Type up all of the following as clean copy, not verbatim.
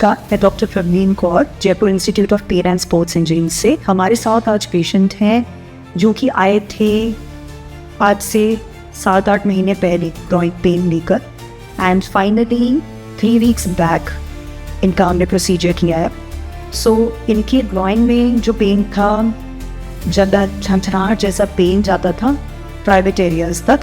नमस्कार, मैं doctor Praveen Kaur, Jaipur institute of pain and sports injury से। हमारे साथ आज पेशेंट हैं जो कि आए थे आज से 7-8 महीने पहले ग्रॉइन पेन लेकर, एंड फाइनली 3 वीक्स बैक इनका हमने प्रोसीजर किया है। सो इनके ग्रॉइन में जो पेन था, ज़्यादा छनछनाहट जैसा पेन जाता था प्राइवेट एरियाज तक,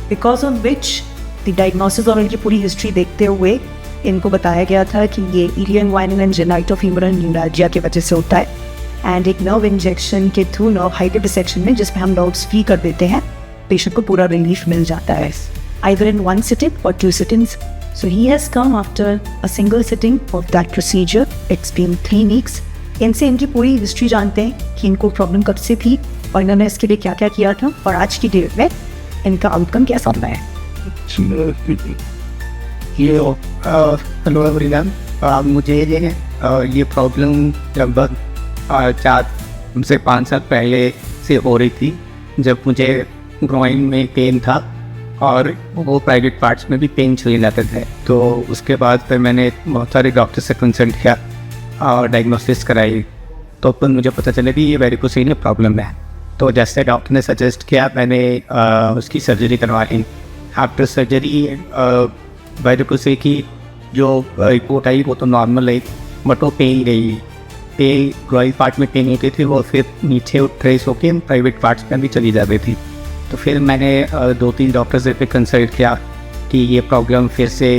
because of which the diagnosis और इनकी पूरी हिस्ट्री देखते हुए इनको बताया गया था कि ये इलियो-इन्ग्वाइनल एंजाइनाइटोफीमोरल न्यूरैल्जिया की वजह से होता है। एंड एक नर्व इंजेक्शन के थ्रू नर्व हाइड्रो डिसेक्शन में, जिसमें हम नर्व्स फ्री कर देते हैं, पेशेंट को पूरा रिलीफ मिल जाता है, either in 1 sitting or 2 sittings. So he has come after a single sitting of that procedure. It's been 3 weeks. इनसे इनकी पूरी हिस्ट्री जानते हैं कि इनको प्रॉब्लम कब से थी और इन्होंने इसके लिए क्या क्या किया था, और आज की डेट में इनका आउटकम कैसा होता है। हेलो एवरीवन, मुझे ये प्रॉब्लम लगभग 4 से 5 साल पहले से हो रही थी, जब मुझे ग्रॉइन में पेन था और वो प्राइवेट पार्ट्स में भी पेन चले जाते थे। तो उसके बाद फिर मैंने बहुत सारे डॉक्टर से कंसल्ट किया और डायग्नोसिस कराई, तो फिर मुझे पता चला कि ये वेरिकोसिल प्रॉब्लम है। तो जैसे डॉक्टर ने सजेस्ट किया, मैंने उसकी सर्जरी करवा ली। आफ्टर सर्जरी वेरिकोसिल की जो रिपोर्ट आई वो तो नॉर्मल आई, बट वो पेन गई, ग्रॉइन पार्ट में पेन होती थी, वो फिर नीचे ट्रेस होकर प्राइवेट पार्ट्स में भी चली जाती थी। तो फिर मैंने 2-3 डॉक्टर से फिर कंसल्ट किया कि ये प्रॉब्लम फिर से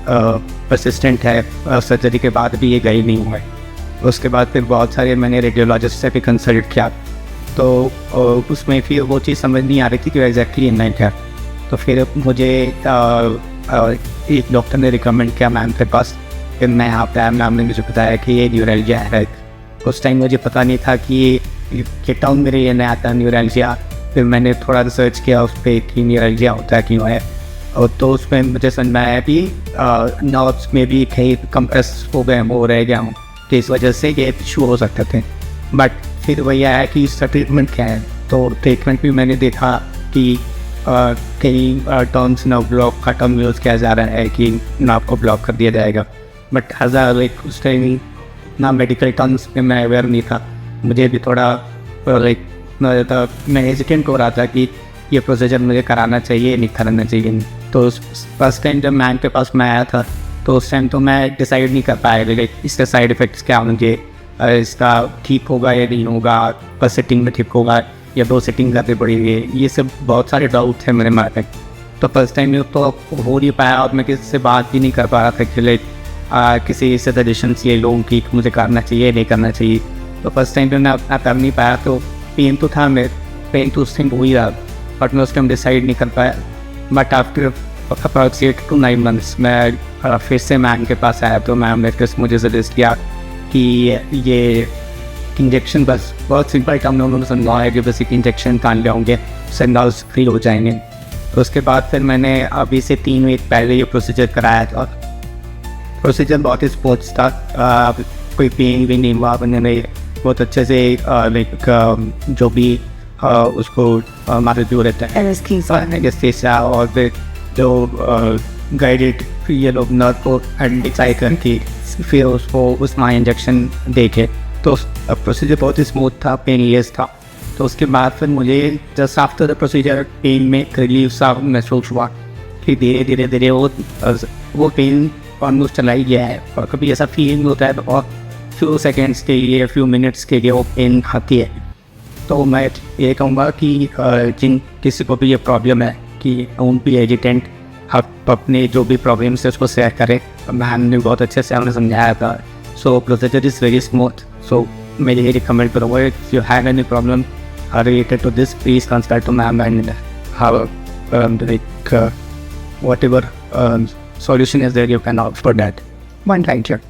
परसिस्टेंट है, सर्जरी के बाद भी ये गई नहीं हुआ है। उसके बाद फिर बहुत सारे मैंने रेडियोलॉजिस्ट से भी कंसल्ट किया, तो उसमें फिर वो चीज़ समझ नहीं आ रही थी कि एग्जैक्टली इनना क्या। तो फिर मुझे एक डॉक्टर ने रिकमेंड किया मैम के पास, फिर मैं यहाँ पे आया। मैम ने मुझे बताया कि ये न्यूरैल्जिया है। उस टाइम मुझे पता नहीं था कि ये टर्म मेरे लिए नया था, न्यूरैल्जिया। फिर मैंने थोड़ा रिसर्च किया उस पर कि न्यूरैल्जिया होता है क्यों है, और तो उसमें मुझे समझ में आया कि नर्व्स में भी कहीं कंप्रेस हो गए हो रह गया हूँ, तो इस वजह से ये इशू हो सकते थे। बट फिर वही आया कि इसका ट्रीटमेंट क्या है, तो ट्रीटमेंट भी मैंने देखा कि कई टर्म्स नर्व ब्लॉक का टर्म यूज़ किया जा रहा है कि नर्व को ब्लॉक कर दिया जाएगा, बट लाइक उस टाइम ना मेडिकल टर्म्स में मैं अवेयर नहीं था। मुझे भी थोड़ा लाइक मैं हेजिटेंट हो रहा था कि ये प्रोसीजर मुझे कराना चाहिए नहीं कराना चाहिए। तो फर्स्ट टाइम जब मैम के पास मैं आया था, तो उस टाइम तो मैं डिसाइड नहीं कर पाया लाइक इसके साइड इफ़ेक्ट्स क्या होंगे, इसका ठीक होगा या नहीं होगा, बस सिटिंग में ठीक होगा या 2 सिटिंग करनी पड़ेगी, ये सब बहुत सारे डाउट थे मेरे मन में। तो फर्स्ट टाइम में तो हो नहीं पाया और मैं किसी से बात भी नहीं कर पा रहा था कि लाइक किसी से सजेशंस ये लोगों की मुझे करना चाहिए नहीं करना चाहिए। तो फर्स्ट टाइम पे मैं अपना कर नहीं पाया, तो पेन तो था, मैं पेन तो उस टाइम हो ही रहा, बट मैं उस टाइम डिसाइड नहीं कर पाया। But after approx 8 to 9 months मैं फिर से मैम के पास आया, तो मैम ने मुझे सजेस्ट किया कि ये इंजेक्शन बस बहुत सिंपल टर्म में उन्होंने समझाया कि बस एक इंजेक्शन कान लेंगे, सेंडल्स फ्री हो जाएंगे। तो उसके बाद फिर मैंने अभी से 3 वीक पहले ये प्रोसीजर कराया था। प्रोसीजर बहुत ही स्पोर्ट्स था, कोई पेन भी नहीं हुआ। मैंने बहुत अच्छे से लाइक जो भी उसको हमारे जो रहता है एनेस्थीसिया और जो गाइडेड ये लोग नर्व को आइडेंटिफाई करके फिर उसको उसमें इंजेक्शन देखे, तो प्रोसीजर बहुत ही स्मूथ था, पेनलेस था। तो उसके बाद फिर मुझे just after the procedure pain में रिलीफ सा महसूस हुआ कि धीरे धीरे वो पेन ऑलमोस्ट चला ही गया है। और कभी ऐसा फीलिंग होता है और फ्यू सेकेंड्स के लिए, फ्यू मिनट्स के लिए वो पेन आती है। तो मैं ये कहूँगा कि जिन किसी को भी ये प्रॉब्लम है कि डोंट बी हेजिटेंट, आप अपने जो भी प्रॉब्लम्स है उसको शेयर करें। मैम ने बहुत अच्छे से हमें समझाया था। सो प्रोसीजर इज़ वेरी स्मूथ। सो मैं यही रिकमेंड करूँगा, if you have any problem related to this, please consult to ma'am and have whatever solution is there you can opt for that. One right here.